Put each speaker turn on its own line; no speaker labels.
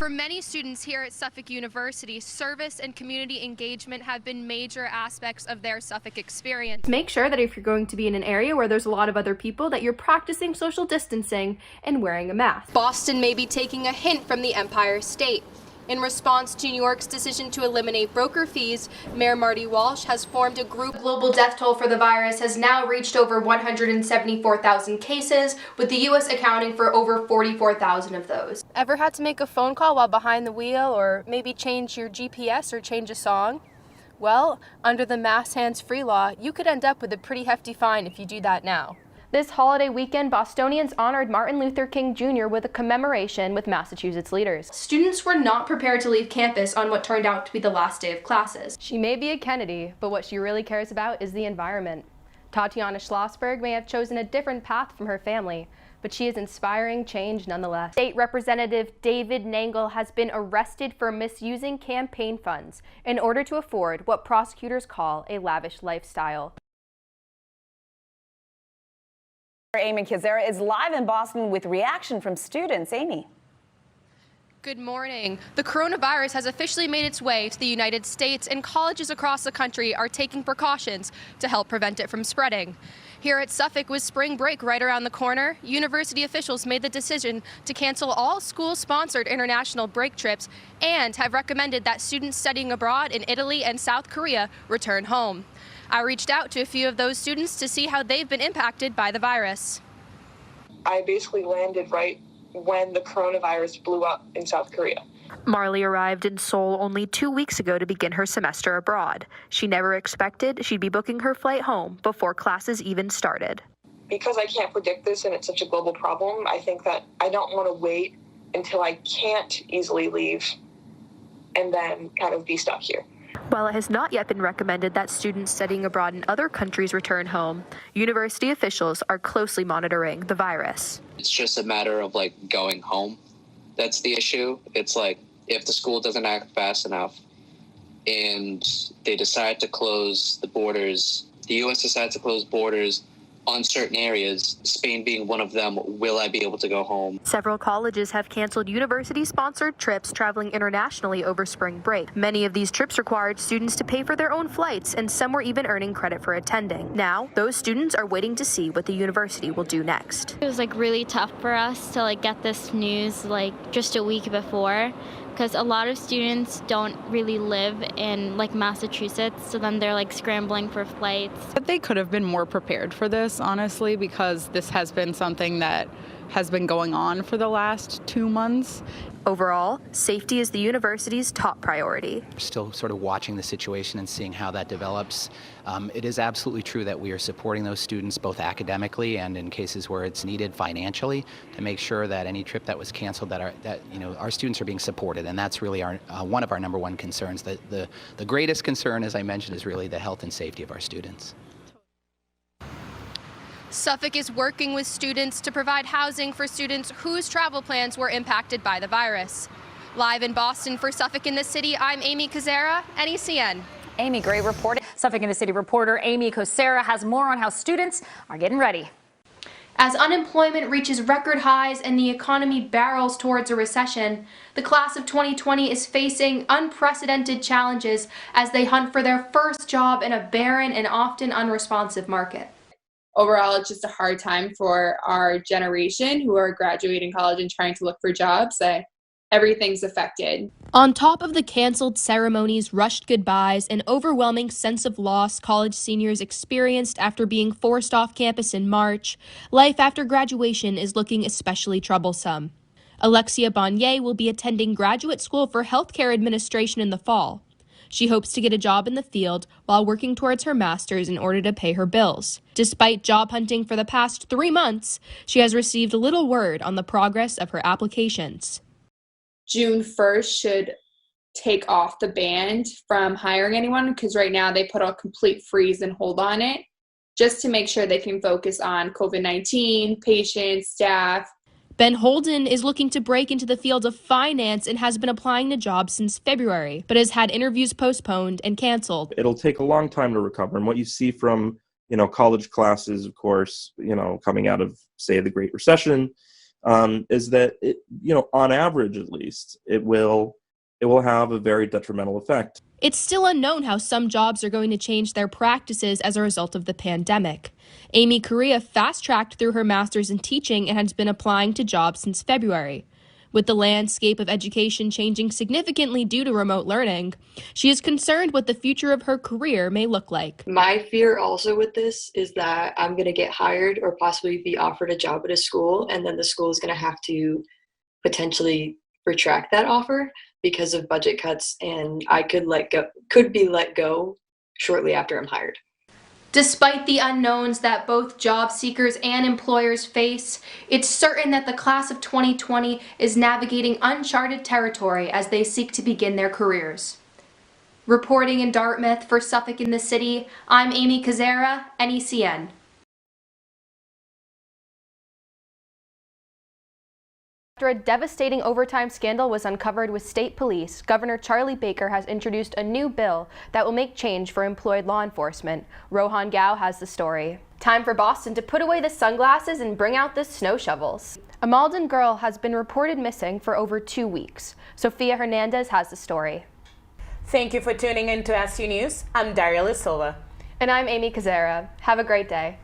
For many students here at Suffolk University, service and community engagement have been major aspects of their Suffolk experience. Make sure that if you're going to be in an area where there's a lot of other people, that you're practicing social distancing and wearing a mask. Boston may be taking a hint from the Empire State. In response to New York's decision to eliminate broker fees, Mayor Marty Walsh has formed a group. Global death toll for the virus has now reached over 174,000 cases, with the U.S. accounting for over 44,000 of those. Ever had to make a phone call while behind the wheel, or maybe change your GPS or change a song? Well, under the mask hands-free law, you could end up with a pretty hefty fine if you do that now. This holiday weekend, Bostonians honored Martin Luther King Jr. with a commemoration with Massachusetts leaders. Students were not prepared to leave campus on what turned out to be the last day of classes. She may be a Kennedy, but what she really cares about is the environment. Tatiana Schlossberg may have chosen a different path from her family, but she is inspiring change nonetheless. State Representative David Nangle has been arrested for misusing campaign funds in order to afford what prosecutors call a lavish lifestyle.
Amy Koczera is live in Boston with reaction from students. Amy.
Good morning. The coronavirus has officially made its way to the United States, and colleges across the country are taking precautions to help prevent it from spreading. Here at Suffolk, with spring break right around the corner, university officials made the decision to cancel all school-sponsored international break trips and have recommended that students studying abroad in Italy and South Korea return home. I reached out to a few of those students to see how they've been impacted by the virus.
I basically landed right when the coronavirus blew up in South Korea.
Marley arrived in Seoul only 2 weeks ago to begin her semester abroad. She never expected she'd be booking her flight home before classes even started.
Because I can't predict this and it's such a global problem, I think that I don't want to wait until I can't easily leave and then kind of be stuck here.
While it has not yet been recommended that students studying abroad in other countries return home, university officials are closely monitoring the virus.
It's just a matter of going home. That's the issue. It's if the school doesn't act fast enough and they decide to close the borders, the U.S. decides to close borders on certain areas, Spain being one of them, will I be able to go home?
Several colleges have canceled university-sponsored trips traveling internationally over spring break. Many of these trips required students to pay for their own flights, and some were even earning credit for attending. Now, those students are waiting to see what the university will do next.
It was really tough for us to get this news just a week before, because a lot of students don't really live in Massachusetts, so then they're scrambling for flights.
But they could have been more prepared for this, honestly, because this has been something that has been going on for the last 2 months.
Overall, safety is the university's top priority.
Still sort of watching the situation and seeing how that develops. It is absolutely true that we are supporting those students both academically and in cases where it's needed financially to make sure that any trip that was canceled that our students are being supported, and that's really our one of our number one concerns. The greatest concern, as I mentioned, is really the health and safety of our students.
Suffolk is working with students to provide housing for students whose travel plans were impacted by the virus. Live in Boston for Suffolk in the City, I'm Amy Koczera, NECN.
Amy, great reporting.
Suffolk in the City reporter Amy Koczera has more on how students are getting ready.
As unemployment reaches record highs and the economy barrels towards a recession, the class of 2020 is facing unprecedented challenges as they hunt for their first job in a barren and often unresponsive market.
Overall, it's just a hard time for our generation who are graduating college and trying to look for jobs. Everything's affected.
On top of the canceled ceremonies, rushed goodbyes, and overwhelming sense of loss college seniors experienced after being forced off campus in March, life after graduation is looking especially troublesome. Alexia Bonnier will be attending graduate school for healthcare administration in the fall. She hopes to get a job in the field while working towards her master's in order to pay her bills. Despite job hunting for the past 3 months, she has received little word on the progress of her applications.
June 1st should take off the ban from hiring anyone, because right now they put a complete freeze and hold on it just to make sure they can focus on COVID-19, patients, staff.
Ben Holden is looking to break into the field of finance and has been applying to jobs since February, but has had interviews postponed and canceled.
It'll take a long time to recover. And what you see from, college classes, of course, coming out of, say, the Great Recession, is that on average at least, it will have a very detrimental effect.
It's still unknown how some jobs are going to change their practices as a result of the pandemic. Amy Correa fast-tracked through her master's in teaching and has been applying to jobs since February. With the landscape of education changing significantly due to remote learning, she is concerned what the future of her career may look like.
My fear also with this is that I'm going to get hired or possibly be offered a job at a school, and then the school is going to have to potentially retract that offer because of budget cuts, and I could be let go shortly after I'm hired.
Despite the unknowns that both job seekers and employers face, it's certain that the class of 2020 is navigating uncharted territory as they seek to begin their careers. Reporting in Dartmouth for Suffolk in the City, I'm Amy Koczera, NECN. After a devastating overtime scandal was uncovered with state police, Governor Charlie Baker has introduced a new bill that will make change for employed law enforcement. Rohan Gao has the story. Time for Boston to put away the sunglasses and bring out the snow shovels. A Malden girl has been reported missing for over 2 weeks. Sofia Hernandez has the story.
Thank you for tuning in to SU News. I'm Daria Silva.
And I'm Amy Koczera. Have a great day.